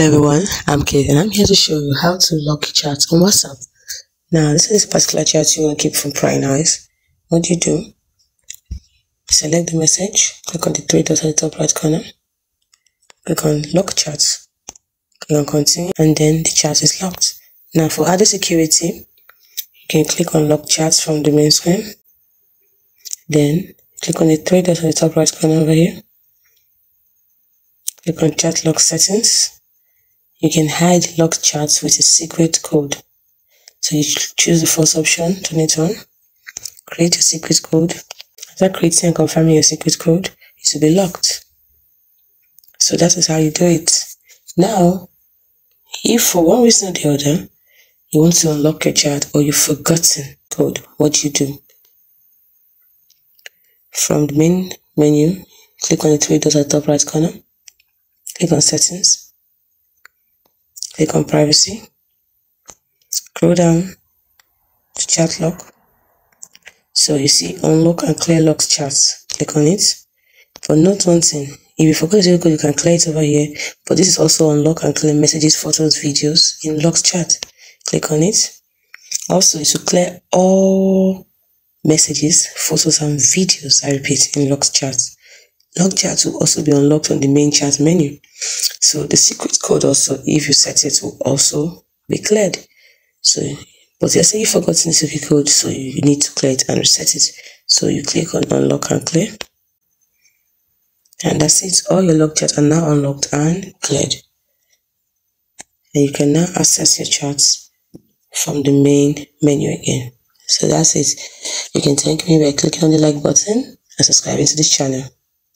Hello everyone, I'm Kate and I'm here to show you how to lock chats on WhatsApp. Now this is a particular chat you want to keep from prying eyes. What do? Select the message, click on the three dots at the top right corner, click on lock chats, click on continue, and then the chat is locked. Now for added security, you can click on lock chats from the main screen, then click on the three dots at the top right corner over here, click on chat lock settings. You can hide locked chats with a secret code. So you choose the first option, turn it on, create your secret code. After creating and confirming your secret code, it will be locked. So that is how you do it. Now, if for one reason or the other, you want to unlock your chat or you've forgotten code, what do you do? From the main menu, click on the three dots at the top right corner, click on settings, click on privacy, scroll down to chat lock. So you see unlock and clear locked chats. Click on it. But note one thing, if you forgot your code, you can clear it over here. But this is also unlock and clear messages, photos, videos in locked chat. Click on it. Also, it's to clear all messages, photos, and videos, I repeat, in locked chat. Locked chat will also be unlocked on the main chat menu. So the secret code also, if you set it, will also be cleared. So, but you're saying you've forgotten the secret code, so you need to clear it and reset it. So you click on unlock and clear. And that's it. All your locked chats are now unlocked and cleared. And you can now access your chats from the main menu again. So that's it. You can thank me by clicking on the like button and subscribing to this channel.